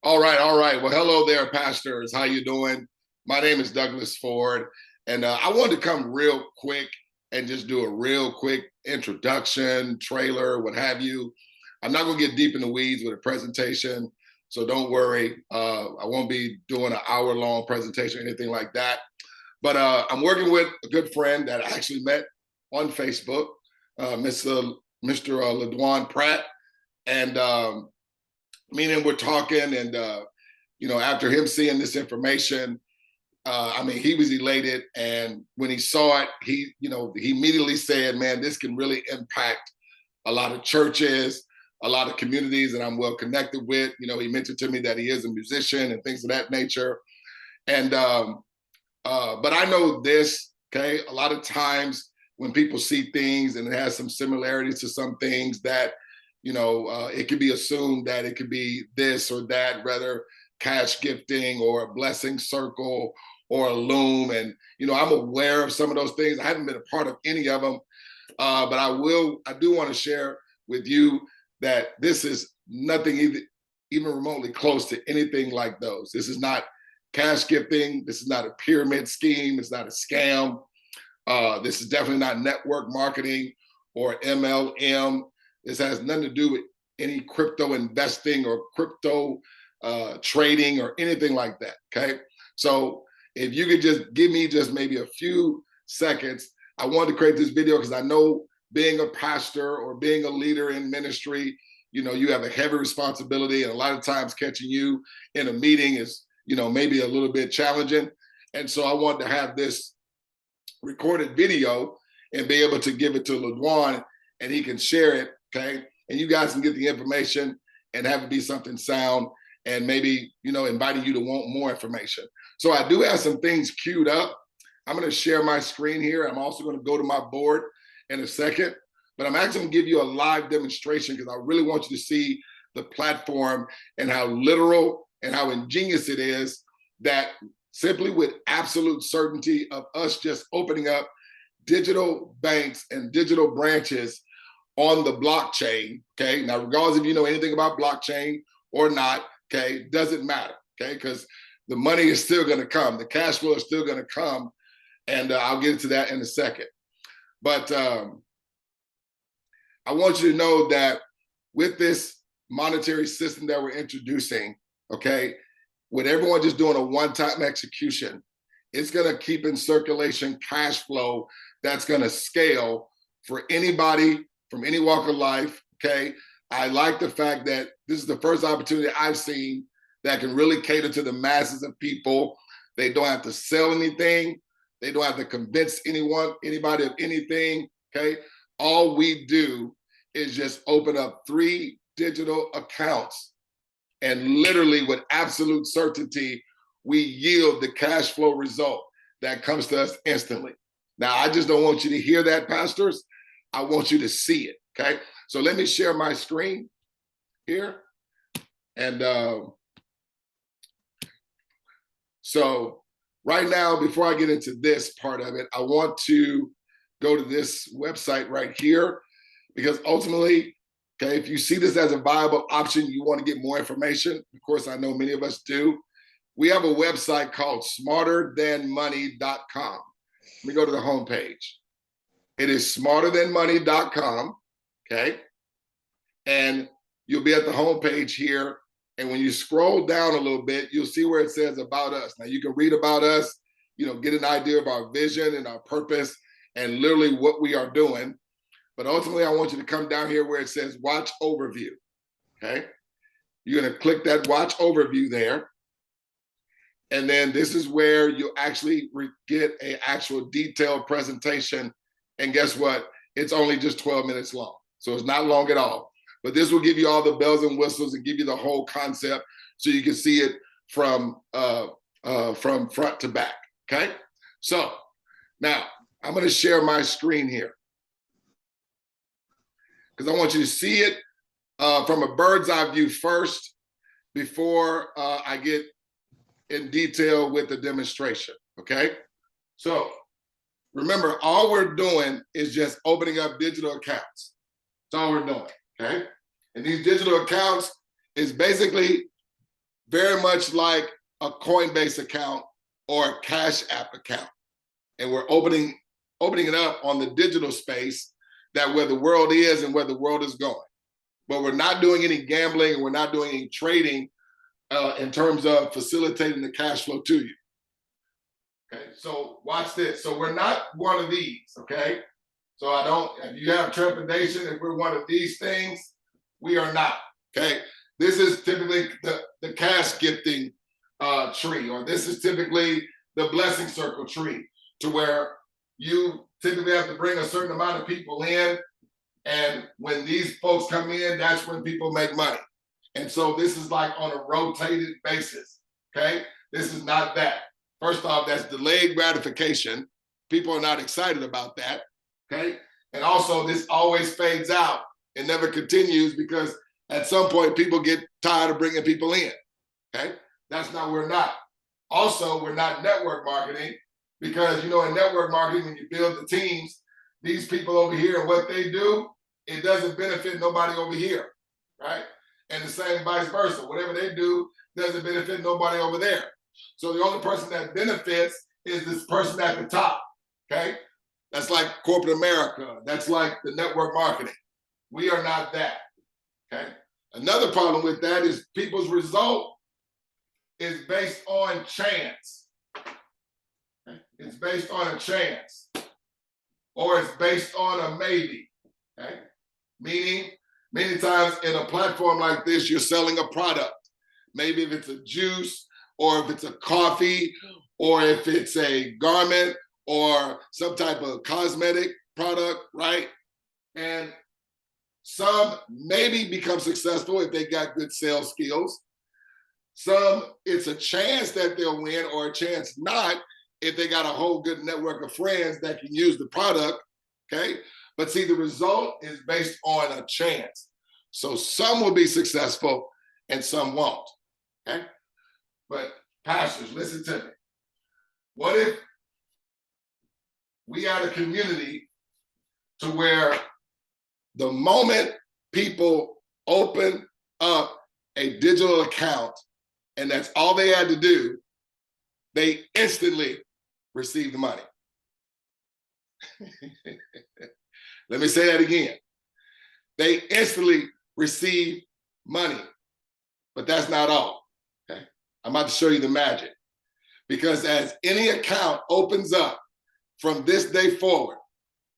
All right, all right. Well, hello there, pastors. How you doing? My name is Douglas Ford, and I wanted to come real quick and just do a real quick introduction, trailer, what have you. I'm not going to get deep in the weeds with a presentation, so don't worry. I won't be doing an hour-long presentation or anything like that. But I'm working with a good friend that I actually met on Facebook, Mr. LaDwan Pratt, and meaning we're talking, and after him seeing this information, he was elated, and when he saw it, he immediately said, "Man, this can really impact a lot of churches, a lot of communities that I'm well connected with." He mentioned to me that he is a musician and things of that nature, and but I know this. Okay, a lot of times when people see things and it has some similarities to some things that it could be assumed that it could be this or that, rather cash gifting or a blessing circle or a loom. And, I'm aware of some of those things. I haven't been a part of any of them, but I do want to share with you that this is nothing even remotely close to anything like those. This is not cash gifting. This is not a pyramid scheme. It's not a scam. This is definitely not network marketing or MLM. This has nothing to do with any crypto investing or crypto trading or anything like that, okay? So if you could just give me just maybe a few seconds. I wanted to create this video because I know being a pastor or being a leader in ministry, you have a heavy responsibility, and a lot of times catching you in a meeting is, maybe a little bit challenging. And so I wanted to have this recorded video and be able to give it to LaDwan, and he can share it. Okay, and you guys can get the information and have it be something sound, and maybe inviting you to want more information. So I do have some things queued up. I'm going to share my screen here. I'm also going to go to my board in a second, but I'm actually going to give you a live demonstration because I really want you to see the platform and how literal and how ingenious it is, that simply with absolute certainty of us just opening up digital banks and digital branches on the blockchain. Okay, now regardless if you know anything about blockchain or not, okay, doesn't matter, okay, because the money is still going to come, the cash flow is still going to come, and I'll get into that in a second. But I want you to know that with this monetary system that we're introducing, okay, with everyone just doing a one-time execution, it's going to keep in circulation cash flow that's going to scale for anybody from any walk of life, okay? I like the fact that this is the first opportunity I've seen that can really cater to the masses of people. They don't have to sell anything. They don't have to convince anybody of anything, okay? All we do is just open up 3 digital accounts, and literally with absolute certainty, we yield the cash flow result that comes to us instantly. Now, I just don't want you to hear that, pastors. I want you to see it, okay? So let me share my screen here. And so right now, before I get into this part of it, I want to go to this website right here, because ultimately, okay, if you see this as a viable option, you want to get more information. Of course, I know many of us do. We have a website called smarterthanmoney.com. Let me go to the homepage. It is smarterthanmoney.com, okay? And you'll be at the homepage here. And when you scroll down a little bit, you'll see where it says about us. Now you can read about us, get an idea of our vision and our purpose and literally what we are doing. But ultimately, I want you to come down here where it says watch overview, okay? You're gonna click that watch overview there. And then this is where you actually get an actual detailed presentation. And guess what? It's only just 12 minutes long. So it's not long at all. But this will give you all the bells and whistles and give you the whole concept so you can see it from front to back, okay? So now I'm gonna share my screen here because I want you to see it from a bird's eye view first before I get in detail with the demonstration, okay? So remember, all we're doing is just opening up digital accounts. That's all we're doing, okay? And these digital accounts is basically very much like a Coinbase account or a Cash App account. And we're opening it up on the digital space, that where the world is and where the world is going. But we're not doing any gambling, and we're not doing any trading in terms of facilitating the cash flow to you. Okay, so watch this. So we're not one of these, okay? So if you have trepidation, if we're one of these things, we are not, okay? This is typically the cash gifting tree, or this is typically the blessing circle tree, to where you typically have to bring a certain amount of people in, and when these folks come in, that's when people make money. And so this is like on a rotated basis, okay? This is not that. First off, that's delayed gratification. People are not excited about that, okay? And also, this always fades out. It never continues, because at some point, people get tired of bringing people in, okay? That's not, we're not. Also, we're not network marketing, because, in network marketing, when you build the teams, these people over here and what they do, it doesn't benefit nobody over here, right? And the same vice versa. Whatever they do doesn't benefit nobody over there. So the only person that benefits is this person at the top, okay? That's like corporate America. That's like the network marketing. We are not that, okay? Another problem with that is people's result is based on chance. Okay? It's based on a chance, or it's based on a maybe, okay? Meaning, many times in a platform like this, you're selling a product. Maybe if it's a juice, or if it's a coffee, or if it's a garment, or some type of cosmetic product, right? And some maybe become successful if they got good sales skills. Some, it's a chance that they'll win, or a chance not, if they got a whole good network of friends that can use the product, okay? But see, the result is based on a chance. So some will be successful and some won't, okay? But pastors, listen to me. What if we had a community to where the moment people open up a digital account, and that's all they had to do, they instantly received the money? Let me say that again. They instantly receive money, but that's not all, okay? I'm about to show you the magic, because as any account opens up from this day forward,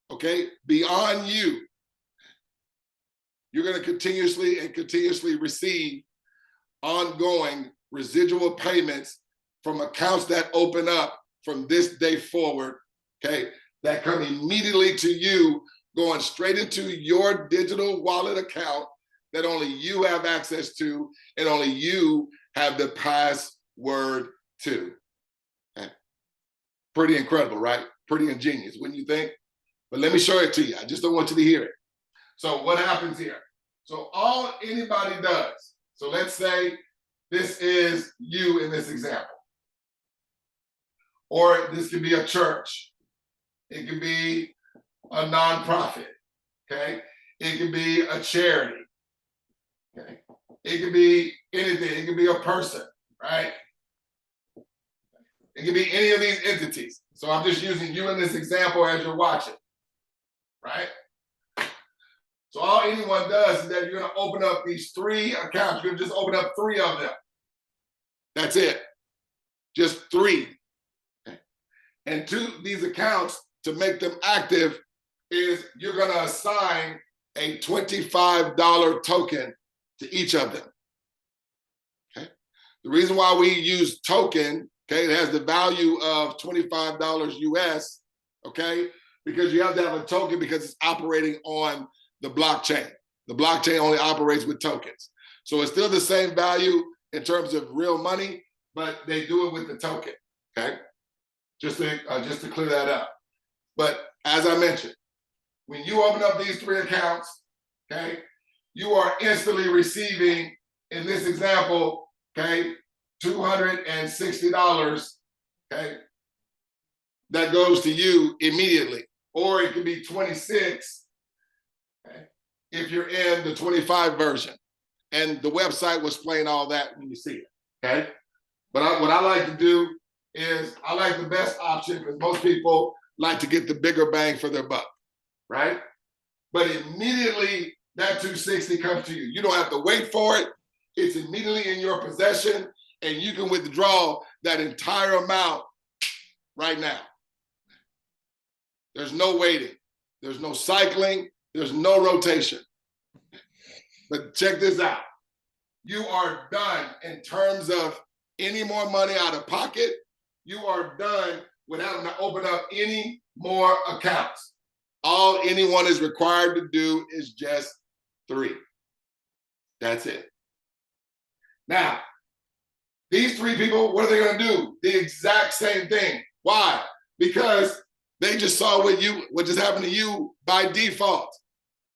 okay, beyond you, you're gonna continuously receive ongoing residual payments from accounts that open up from this day forward, okay, that come immediately to you, going straight into your digital wallet account that only you have access to, and only you have the password to. Okay. Pretty incredible, right? Pretty ingenious, wouldn't you think? But let me show it to you. I just don't want you to hear it. So what happens here? So all anybody does, so let's say this is you in this example. Or this could be a church. It could be a nonprofit, okay? It could be a charity, okay? It could be anything. It could be a person, right? It could be any of these entities. So I'm just using you in this example as you're watching, right? So all anyone does is that you're gonna open up these 3 accounts. You're gonna just open up 3 of them. That's it, just 3. Okay. And to these accounts, to make them active, is you're gonna assign a $25 token to each of them, okay? The reason why we use token, okay, it has the value of $25 US, okay? Because you have to have a token, because it's operating on the blockchain. The blockchain only operates with tokens. So it's still the same value in terms of real money, but they do it with the token, okay? Just to clear that up. But as I mentioned, when you open up these 3 accounts, okay, you are instantly receiving, in this example, okay, $260, okay, that goes to you immediately. Or it could be 26, okay, if you're in the 25 version. And the website will explain all that when you see it, okay? But what I like to do is I like the best option because most people like to get the bigger bang for their buck, right? But immediately that 260 comes to you. You don't have to wait for it. It's immediately in your possession and you can withdraw that entire amount right now. There's no waiting. There's no cycling. There's no rotation. But check this out. You are done in terms of any more money out of pocket. You are done with having to open up any more accounts. All anyone is required to do is just 3. That's it. Now, these 3 people, what are they going to do? The exact same thing. Why? Because they just saw what just happened to you by default.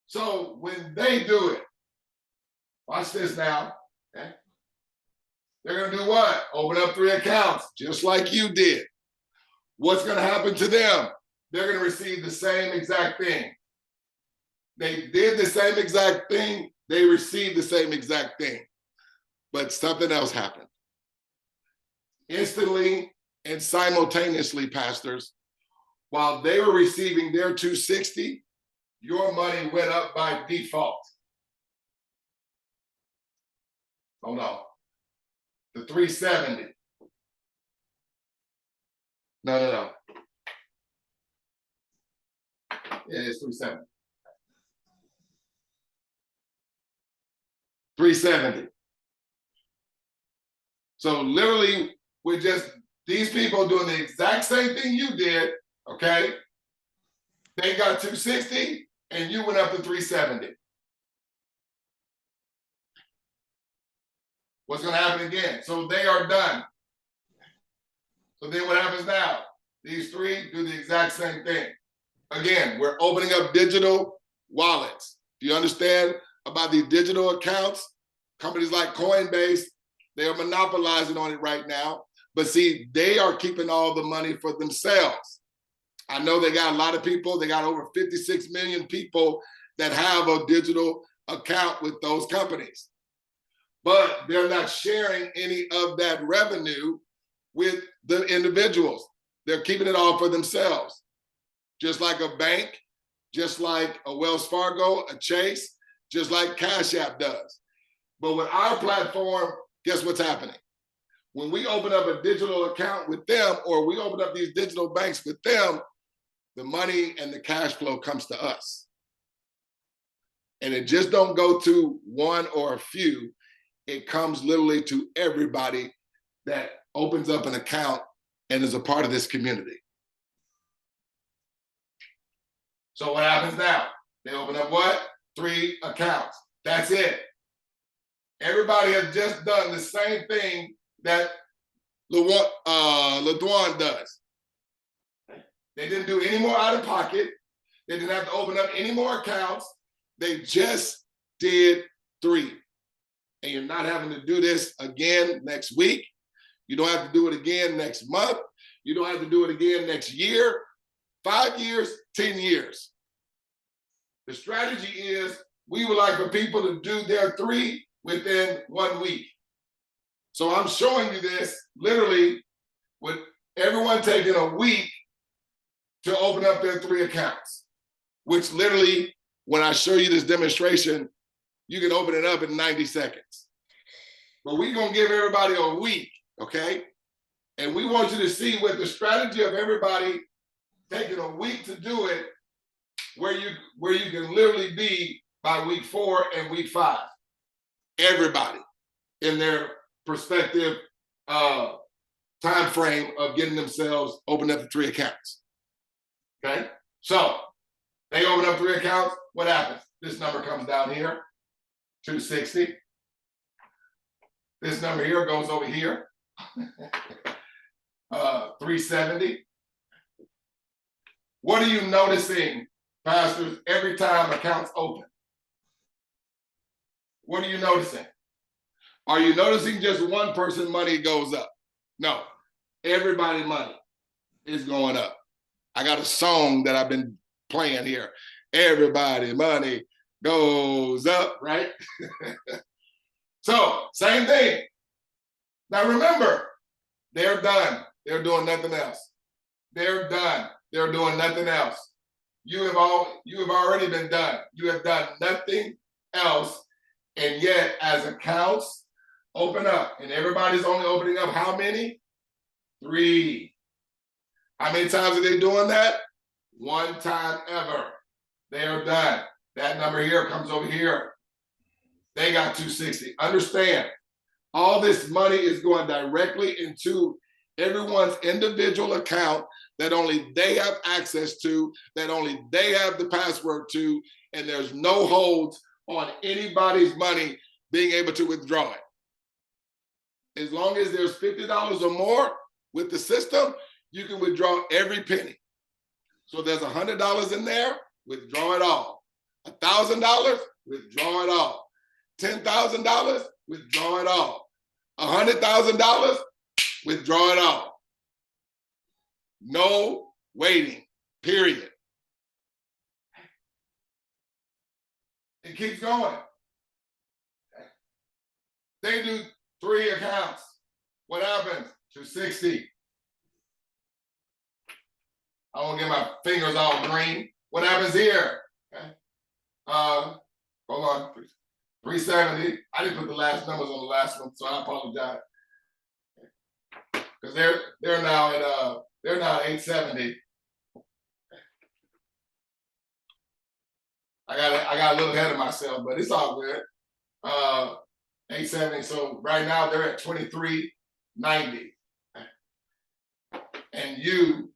So when they do it, watch this now. Okay? They're going to do what? Open up 3 accounts, just like you did. What's going to happen to them? They're going to receive the same exact thing. They did the same exact thing. They received the same exact thing. But something else happened. Instantly and simultaneously, pastors, while they were receiving their 260, your money went up by default. Hold on. The 370. No. It is 370. 370. So literally, we're just these people doing the exact same thing you did, okay? They got 260 and you went up to 370. What's going to happen again? So they are done. So then what happens now? These 3 do the exact same thing. Again, we're opening up digital wallets. Do you understand about these digital accounts? Companies like Coinbase, they are monopolizing on it right now. But see, they are keeping all the money for themselves. I know they got a lot of people. They got over 56 million people that have a digital account with those companies. But they're not sharing any of that revenue with the individuals. They're keeping it all for themselves. Just like a bank, just like a Wells Fargo, a Chase, just like Cash App does. But with our platform, guess what's happening? When we open up a digital account with them, or we open up these digital banks with them, the money and the cash flow comes to us. And it just don't go to one or a few. It comes literally to everybody that opens up an account and is a part of this community. So what happens now? They open up what? 3 accounts. That's it. Everybody has just done the same thing that LeDuan does. They didn't do any more out of pocket. They didn't have to open up any more accounts. They just did 3. And you're not having to do this again next week. You don't have to do it again next month. You don't have to do it again next year, 5 years, 10 years. The strategy is we would like for people to do their 3 within 1 week. So I'm showing you this literally with everyone taking a week to open up their 3 accounts, which literally, when I show you this demonstration, you can open it up in 90 seconds. But we're going to give everybody a week, okay? And we want you to see with the strategy of everybody taking a week to do it, where you can literally be by week 4 and week 5. Everybody in their prospective time frame of getting themselves opened up to 3 accounts. Okay, so they open up 3 accounts. What happens? This number comes down here, 260. This number here goes over here, 370. What are you noticing, pastors, every time accounts open? What are you noticing? Are you noticing just one person money goes up? No, everybody money is going up. I got a song that I've been playing here. Everybody money goes up, right? So, same thing. Now remember, they're done. They're doing nothing else. They're done. They're doing nothing else. You have already been done. You have done nothing else. And yet, as accounts open up, and everybody's only opening up how many? 3. How many times are they doing that? 1 time ever. They are done. That number here comes over here. They got 260. Understand, all this money is going directly into everyone's individual account that only they have access to, that only they have the password to, and there's no holds on anybody's money being able to withdraw it. As long as there's $50 or more with the system, you can withdraw every penny. So there's $100 in there, withdraw it all. $1,000, withdraw it all. $10,000, withdraw it all. $100,000, withdraw it all. No waiting, period. It keeps going. They do 3 accounts. What happens? 260. I won't get my fingers all green. What happens here? Okay. Hold on. 370. I didn't put the last numbers on the last one, so I apologize. Because they're now at 870. I got a little ahead of myself, but it's all good. 870. So right now they're at 2390. And you,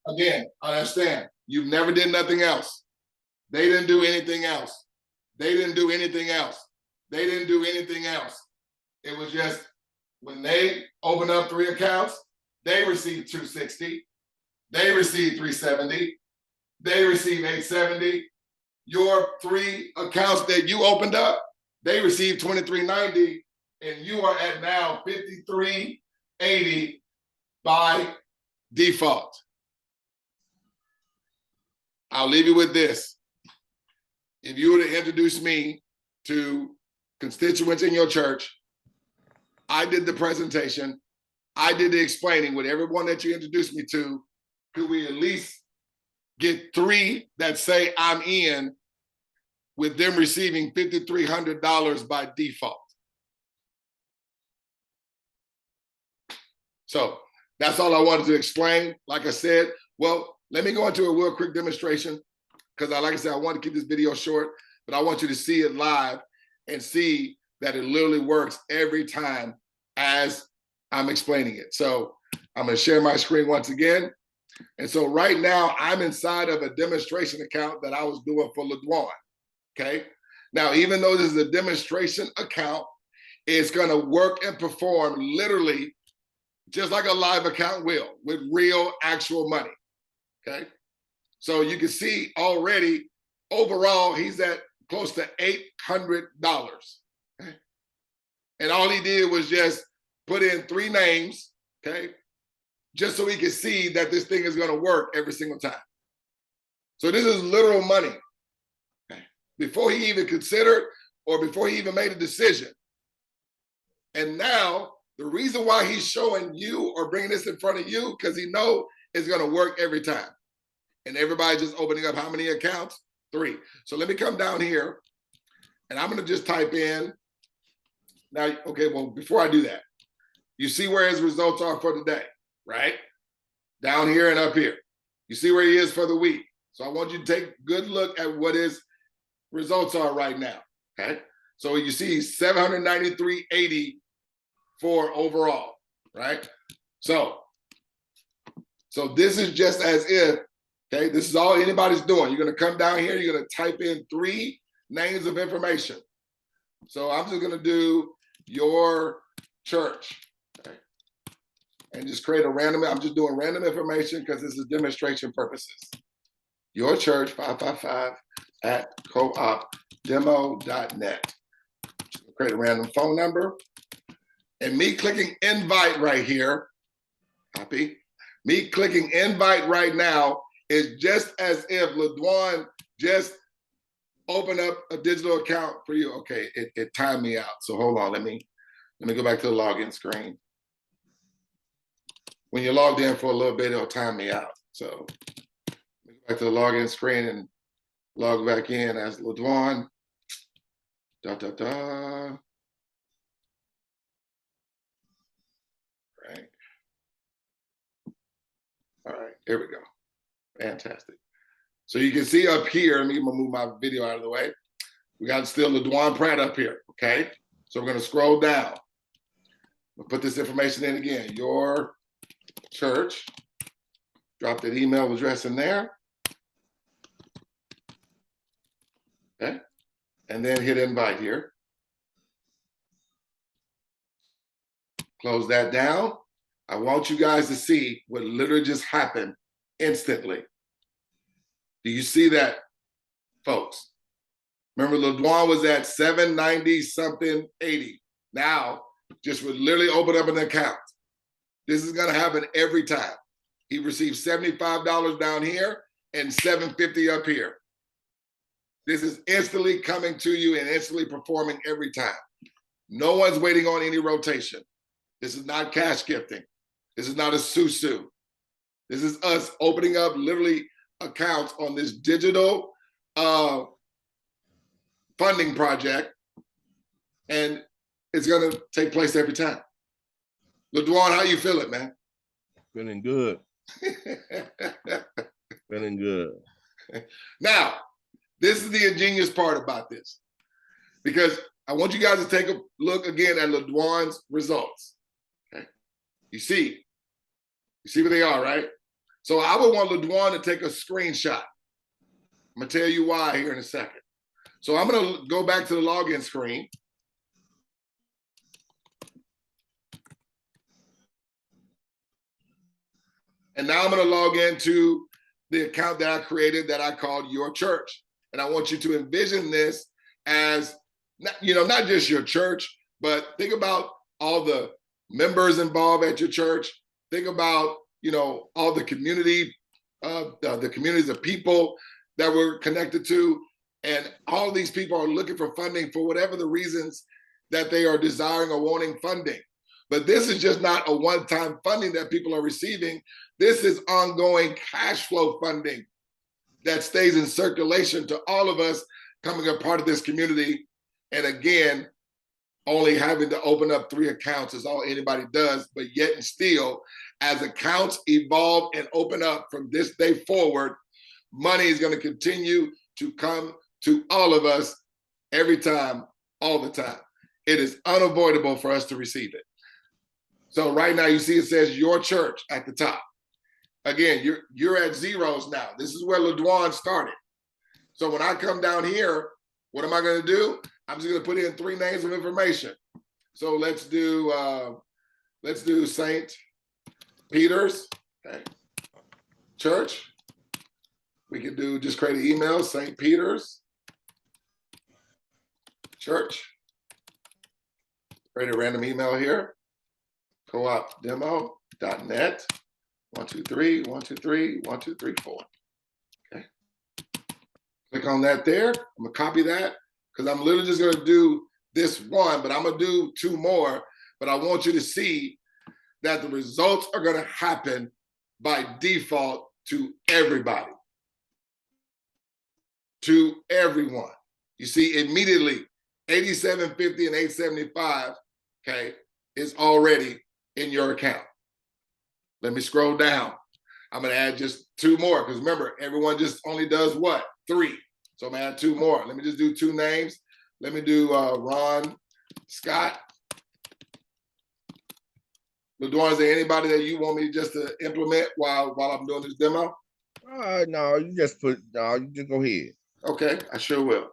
again, understand, you've never did nothing else. They didn't do anything else. They didn't do anything else. They didn't do anything else. It was just when they opened up 3 accounts, they received 260. They received 370. They received 870. Your 3 accounts that you opened up, they received 2390, and you are at now 5380 by default. I'll leave you with this. If you were to introduce me to constituents in your church, I did the presentation, I did the explaining with everyone that you introduced me to, could we at least get 3 that say I'm in, with them receiving $5,300 by default? So that's all I wanted to explain. Like I said, well, let me go into a real quick demonstration, because like I said, I want to keep this video short, but I want you to see it live and see that it literally works every time as I'm explaining it. So I'm going to share my screen once again. And so right now I'm inside of a demonstration account that I was doing for LeDwan. Okay. Now, even though this is a demonstration account, it's going to work and perform literally just like a live account will, with real actual money. Okay. So you can see already overall, he's at close to $800. Okay? And all he did was just put in 3 names, okay, just so he could see that this thing is going to work every single time. So this is literal money. Okay? Before he even considered or before he even made a decision. And now the reason why he's showing you or bringing this in front of you, because he knows it's going to work every time. And everybody just opening up how many accounts? 3. So let me come down here and I'm going to just type in. Now, okay, well, before I do that, you see where his results are for the day, right? Down here and up here. You see where he is for the week. So I want you to take a good look at what his results are right now, okay? So you see 793.80 for overall, right? So this is just as if, okay, this is all anybody's doing. You're going to come down here, you're going to type in 3 names of information. So I'm just going to do your church, okay? And just create a random, I'm just doing random information because this is demonstration purposes. Your church 555 at coopdemo.net. Create a random phone number. And me clicking invite right here, copy. Me clicking invite right now is just as if LeDwan just opened up a digital account for you. Okay, it timed me out. So hold on, let me Let me go back to the login screen. When you're logged in for a little bit, it'll time me out. So let me go back to the login screen and log back in as LaDwan. Right. All right, here we go. Fantastic. So you can see up here, let me move my video out of the way. We got still LaDwan Pratt up here, okay? So we're gonna scroll down. We'll put this information in again. Your church. Drop that email address in there. Okay. And then hit invite here. Close that down. I want you guys to see what literally just happened instantly. Do you see that, folks? Remember, LaDwan was at 790 something 80. Now, just would literally open up an account. This is going to happen every time. He received $75 down here and $750 up here. This is instantly coming to you and instantly performing every time. No one's waiting on any rotation. This is not cash gifting. This is not a susu. This is us opening up literally accounts on this digital funding project, and it's going to take place every time. LaDwan, how you feeling, man? Feeling good. Feeling good. Now, this is the ingenious part about this, because I want you guys to take a look again at LaDwan's results. Okay, you see where they are, right? So I would want LaDwan to take a screenshot. I'm gonna tell you why here in a second. So I'm gonna go back to the login screen. And now I'm gonna log into the account that I created that I called Your Church. And I want you to envision this as, not just your church, but think about all the members involved at your church. Think about, all the community, the communities of people that we're connected to. And all these people are looking for funding for whatever the reasons that they are desiring or wanting funding. But this is just not a one-time funding that people are receiving. This is ongoing cash flow funding that stays in circulation to all of us coming a part of this community. And again, only having to open up 3 accounts is all anybody does, but yet and still, as accounts evolve and open up from this day forward, money is going to continue to come to all of us every time, all the time. It is unavoidable for us to receive it. So right now you see it says Your Church at the top. Again, you're at zeros now. This is where LaDwan started. So when I come down here, what am I going to do? I'm just going to put in 3 names of information. So let's do St. Peter's, okay, Church. We can do just create an email, St. Peter's Church. Create a random email here. coopdemo.net 12312312334. Okay. Click on that there. I'm gonna copy that because I'm literally just gonna do this one, but I'm gonna do 2 more. But I want you to see that the results are gonna happen by default to everybody. To everyone. You see immediately 8750 and 875, okay, is already in your account. Let me scroll down. I'm gonna add just 2 more because remember, everyone just only does what? 3. So I'm gonna add 2 more. Let me just do 2 names. Let me do Ron Scott. LaDwan, is there anybody that you want me just to implement while I'm doing this demo? No, you just go ahead. Okay, I sure will.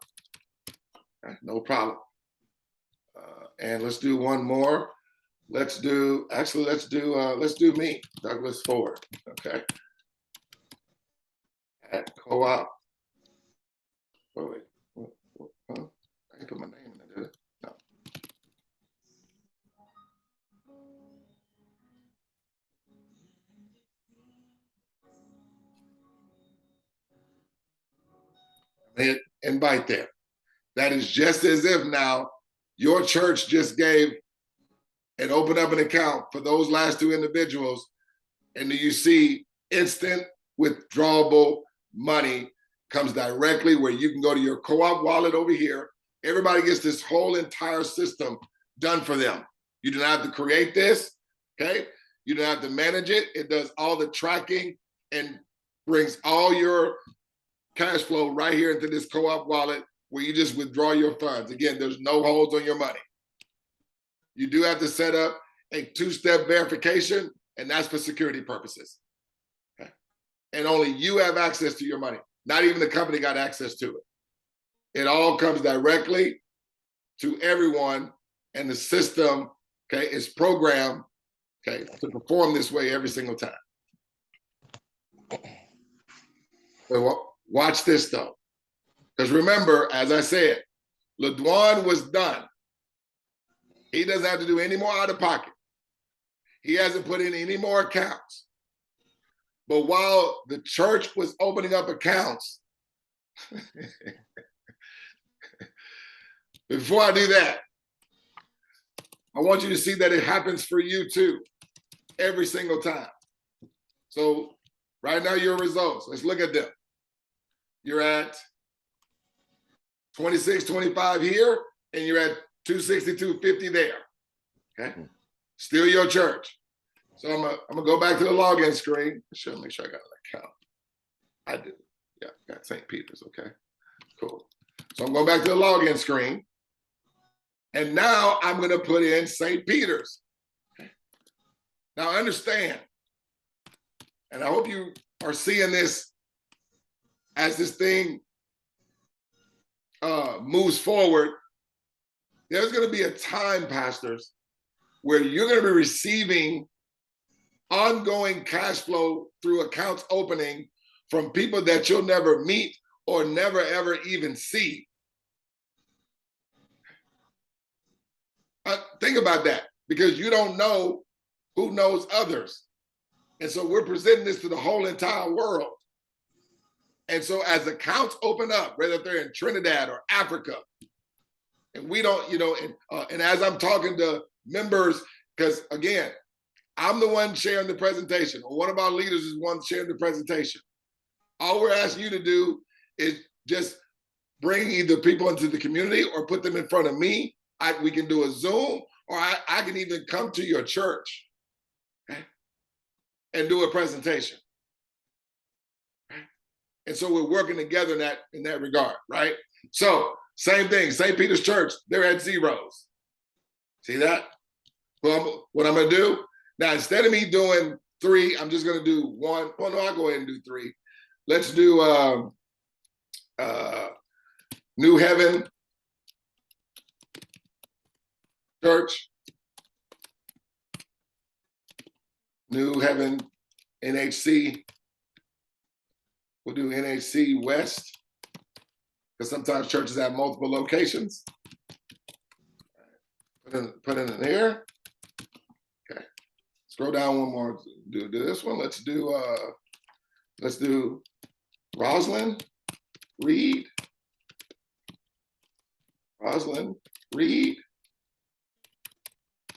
No problem. And let's do 1 more. Let's do me, Douglas Ford. Okay. At co-op. Oh wait. Huh? I didn't put my name in there, did I? No. Hit invite there. That is just as if now your church just gave and open up an account for those last two individuals, and do you see instant withdrawable money comes directly where you can go to your co-op wallet over here. Everybody gets this whole entire system done for them. You do not have to create this, okay? You don't have to manage it. It does all the tracking and brings all your cash flow right here into this co-op wallet where you just withdraw your funds. Again, there's no holds on your money. You do have to set up a two-step verification, and that's for security purposes. Okay? And only you have access to your money. Not even the company got access to it. It all comes directly to everyone, and the system, okay, is programmed, okay, to perform this way every single time. So watch this though, because remember, as I said, LeDwan was done. He doesn't have to do any more out of pocket. He hasn't put in any more accounts. But while the church was opening up accounts, before I do that, I want you to see that it happens for you too, every single time. So right now, your results, let's look at them. You're at 26.25 here, and you're at 262.50 there. Okay, still your church. So I'm gonna go back to the login screen. Make sure I got an account. I do. Yeah, got St. Peter's. Okay, cool. So I'm going back to the login screen, and now I'm gonna put in St. Peter's. Okay. Now understand, and I hope you are seeing this as this thing moves forward. There's going to be a time, pastors, where you're going to be receiving ongoing cash flow through accounts opening from people that you'll never meet or never ever even see. Think about that, because you don't know who knows others. And so we're presenting this to the whole entire world. And so as accounts open up, whether they're in Trinidad or Africa, and we don't, and as I'm talking to members, because again, I'm the one sharing the presentation, or one of our leaders is one sharing the presentation. All we're asking you to do is just bring either people into the community or put them in front of me. We can do a Zoom, or I can even come to your church, okay, and do a presentation. And so we're working together in that regard, right? So same thing, St. Peter's Church, they're at zeros. See that? Well, what I'm gonna do, now instead of me doing 3, I'm just gonna do 1. Well, no, I'll go ahead and do 3. Let's do New Heaven Church, New Heaven NHC. We'll do NHC West, because sometimes churches have multiple locations. Put in there. Okay. Scroll down one more. Do this one. Let's do Rosalind Reed. Rosalind Reed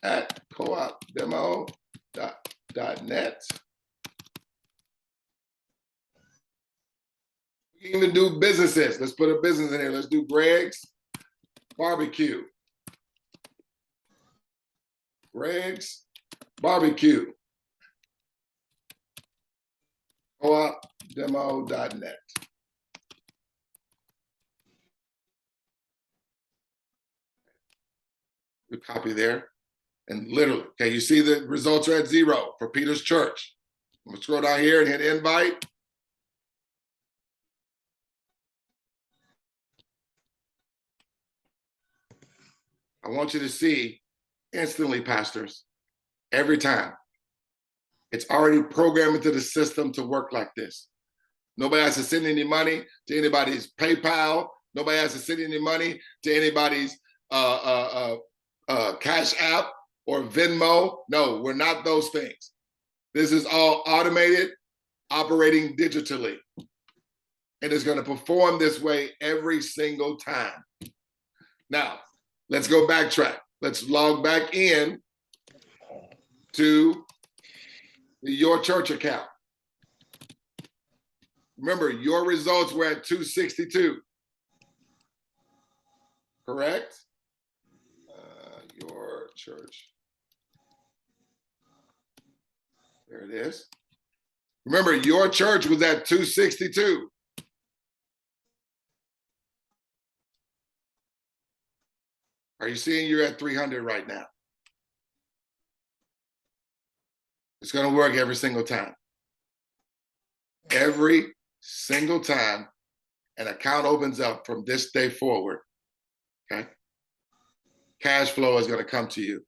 at coopdemo.net. We can even do businesses. Let's put a business in here. Let's do Greg's Barbecue. Greg's Barbecue. coopdemo.net. We copy there. And literally, okay, you see the results are at 0 for Peter's Church. I'm gonna scroll down here and hit invite. I want you to see instantly, pastors, every time. It's already programmed into the system to work like this. Nobody has to send any money to anybody's PayPal. Nobody has to send any money to anybody's Cash App or Venmo. No, we're not those things. This is all automated, operating digitally. And it's going to perform this way every single time. Now, let's go backtrack. Let's log back in to your church account. Remember, your results were at 262. Correct? Your church. There it is. Remember, your church was at 262. Are you seeing you're at 300 right now? It's going to work every single time. Every single time an account opens up from this day forward, okay, cash flow is going to come to you.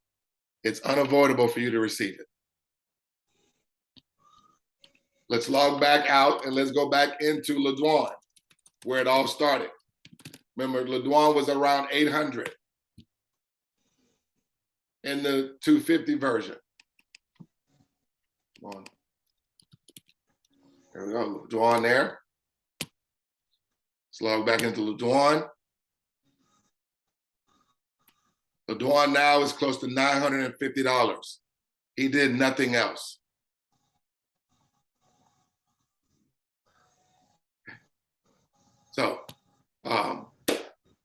It's unavoidable for you to receive it. Let's log back out and let's go back into LeDuan, where it all started. Remember, LeDuan was around 800 in the 250 version. Come on. There we go, LeDuan there. Let's log back into LeDuan. LeDuan now is close to $950. He did nothing else. So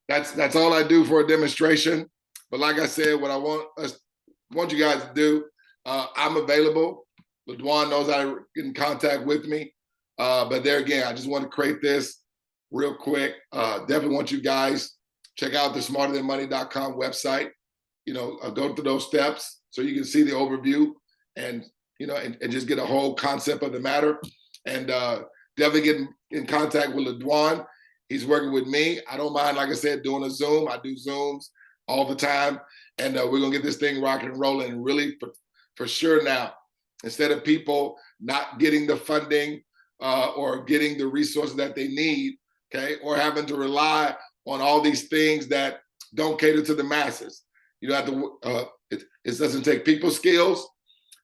that's all I do for a demonstration. But like I said, what I want you guys to do, I'm available. LeDuan knows how to get in contact with me. But there again, I just want to create this real quick. Definitely want you guys check out the smarterthanmoney.com website. Go through those steps so you can see the overview and just get a whole concept of the matter. And definitely get in contact with LeDuan. He's working with me. I don't mind, like I said, doing a Zoom. I do Zooms all the time. And we're going to get this thing rocking and rolling. And really, for sure now, instead of people not getting the funding or getting the resources that they need, okay, or having to rely on all these things that don't cater to the masses. You don't have to, it doesn't take people skills.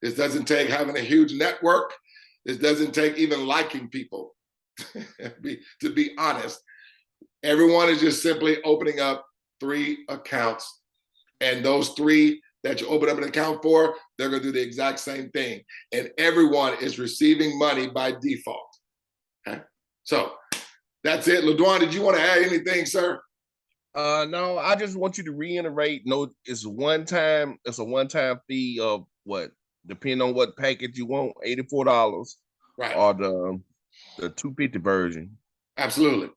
It doesn't take having a huge network. It doesn't take even liking people, to be honest. Everyone is just simply opening up 3 accounts. And those 3 that you open up an account for, they're going to do the exact same thing. And everyone is receiving money by default. Okay? So that's it. LeDuan, did you want to add anything, sir? No, I just want you to reiterate. No, it's a one-time fee of what, depending on what package you want, $84, right, or the 250 version. Absolutely.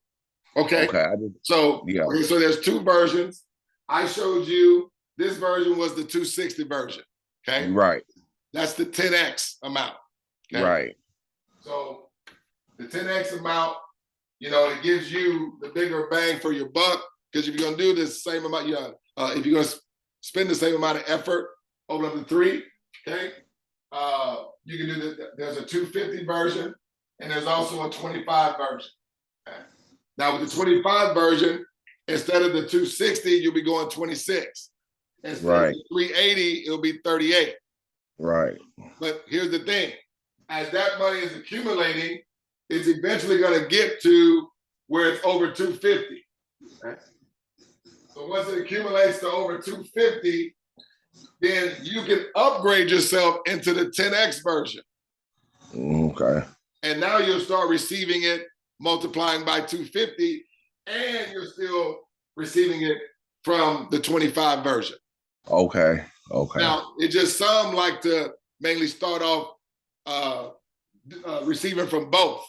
Okay. So there's 2 versions. I showed you this version was the 260 version. Okay. Right. That's the 10x amount. Okay? Right. So the 10x amount, it gives you the bigger bang for your buck. Because if you're going to do this same amount, if you're going to spend the same amount of effort, open up the 3, okay? You can do there's a 250 version, and there's also a 25 version. Okay? Now, with the 25 version, instead of the 260, you'll be going 26. Instead of the 380, it'll be 38. Right. But here's the thing. As that money is accumulating, it's eventually going to get to where it's over 250. Okay? So once it accumulates to over 250, then you can upgrade yourself into the 10x version. Okay. And now you'll start receiving it, multiplying by 250, and you're still receiving it from the 25 version. Okay. Okay. Now, it just some like to mainly start off receiving from both.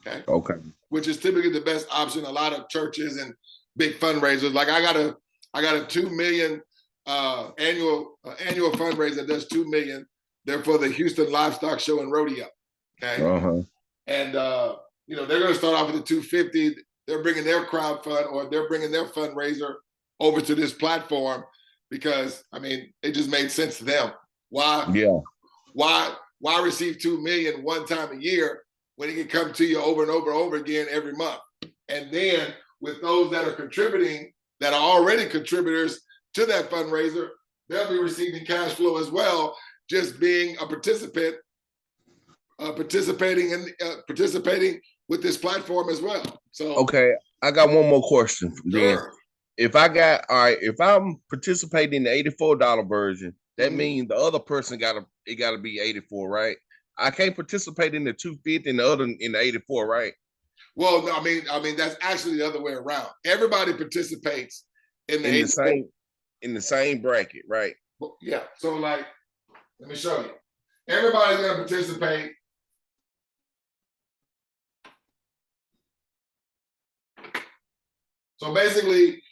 Okay. Okay. Which is typically the best option. A lot of churches and big fundraisers, like I got a 2 million annual fundraiser that does 2 million. They're for the Houston Livestock Show and Rodeo. Okay. And they're going to start off with the 250. They're bringing their crowd fund or they're bringing their fundraiser over to this platform because it just made sense to them. Why receive 2 million one time a year when it can come to you over and over and over again every month? And then with those that are contributing, that are already contributors to that fundraiser, they'll be receiving cash flow as well, just being a participant, participating with this platform as well. So okay, I got one more question. Sure. if I'm participating in the $84 version, that means the other person gotta be 84, right? I can't participate in the 250 and the other in the 84, right? Well, no, I mean that's actually the other way around. Everybody participates in the 84. In the same bracket, right? Yeah. So like, let me show you. Everybody's gonna participate. So basically,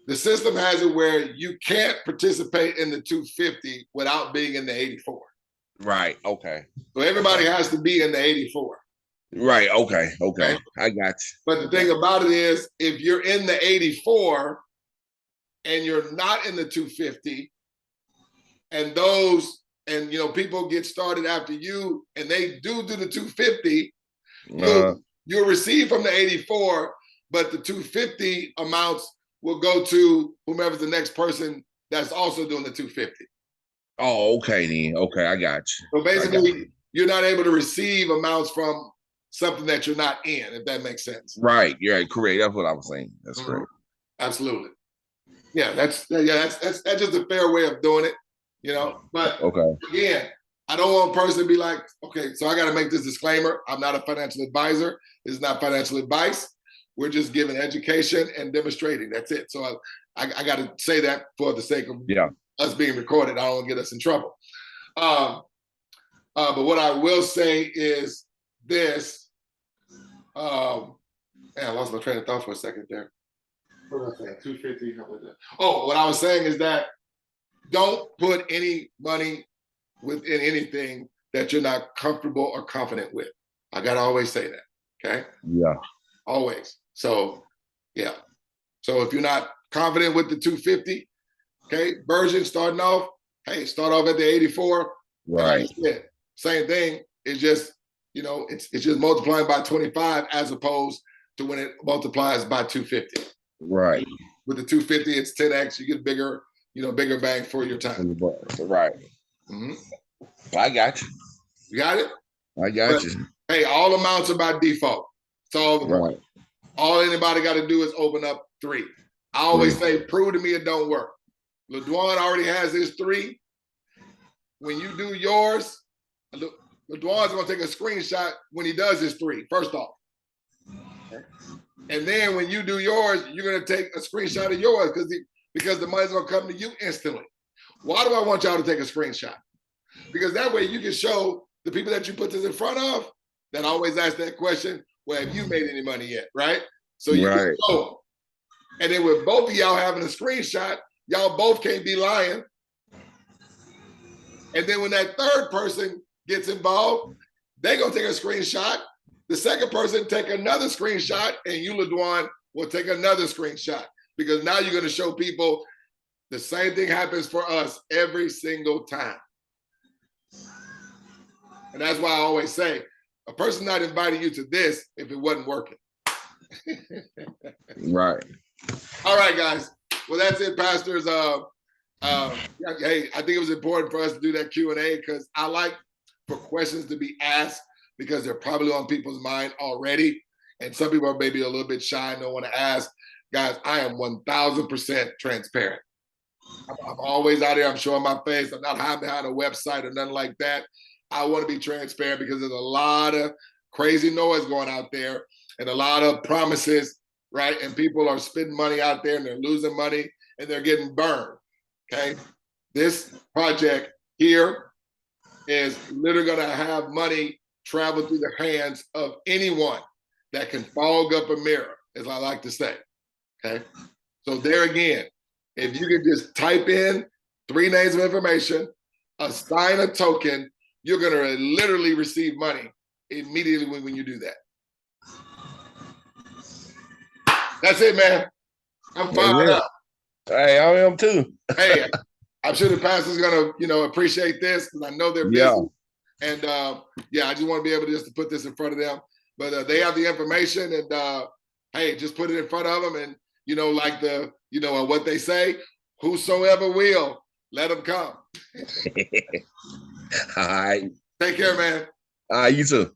the system has it where you can't participate in the 250 without being in the 84. Right. Okay. So everybody has to be in the 84. Right. Okay. I got you. But the thing about it is, if you're in the 84 and you're not in the 250, and people get started after you and they do the 250, you'll receive from the 84, but the 250 amounts will go to whomever's the next person that's also doing the 250. Oh, okay then. Okay, I got you. So basically, you're not able to receive amounts from something that you're not in, if that makes sense. Right. Yeah, correct. That's what I was saying. That's correct. Absolutely. Yeah, that's just a fair way of doing it, But again, I don't want a person to be like, okay, so I got to make this disclaimer. I'm not a financial advisor. This is not financial advice. We're just giving education and demonstrating. That's it. So I got to say that for the sake of us being recorded. I don't want to get us in trouble. But what I will say is this. Man, I lost my train of thought for a second there. What was I saying? 250. Oh, what I was saying is that don't put any money within anything that you're not comfortable or confident with. I gotta always say that. Okay. Yeah. Always. So, yeah. So if you're not confident with the 250, okay, version starting off, hey, start off at the 84. Right. Same thing. It's just, it's just multiplying by 25 as opposed to when it multiplies by 250. Right. With the 250, it's 10x. You get bigger bang for your time. Right. Mm-hmm. I got you. You got it? I got you. Hey, all amounts are by default. It's all the point. All anybody got to do is open up 3. I always say, prove to me it don't work. LeDuan already has his 3. When you do yours, LeDuan's going to take a screenshot when he does his 3, first off. And then when you do yours, you're going to take a screenshot of yours because the money's going to come to you instantly. Why do I want y'all to take a screenshot? Because that way you can show the people that you put this in front of that always ask that question, well, have you made any money yet, right? So you can show them. And then with both of y'all having a screenshot, y'all both can't be lying. And then when that third person gets involved, they're going to take a screenshot. The second person take another screenshot, and you, LeDuan, will take another screenshot because now you're going to show people the same thing happens for us every single time. And that's why I always say, a person not inviting you to this if it wasn't working. Right. All right, guys. Well, that's it, pastors. Hey, I think it was important for us to do that Q&A because I like for questions to be asked because they're probably on people's mind already. And some people are maybe a little bit shy and don't want to ask. Guys, I am 1,000% transparent. I'm always out there. I'm showing my face. I'm not hiding behind a website or nothing like that. I want to be transparent because there's a lot of crazy noise going out there and a lot of promises, right? And people are spending money out there and they're losing money and they're getting burned, okay? This project here is literally going to have money travel through the hands of anyone that can fog up a mirror, as I like to say, okay? So there again, if you can just type in 3 names of information, assign a token, you're going to literally receive money immediately when you do that. That's it, man. I'm fired up. Hey, I am too. Hey, I'm sure the pastor's going to, appreciate this because I know they're busy. Yeah. And I just want to be able to put this in front of them. But they have the information and, hey, just put it in front of them. And, like what they say, whosoever will, let them come. All right. Take care, man. You too.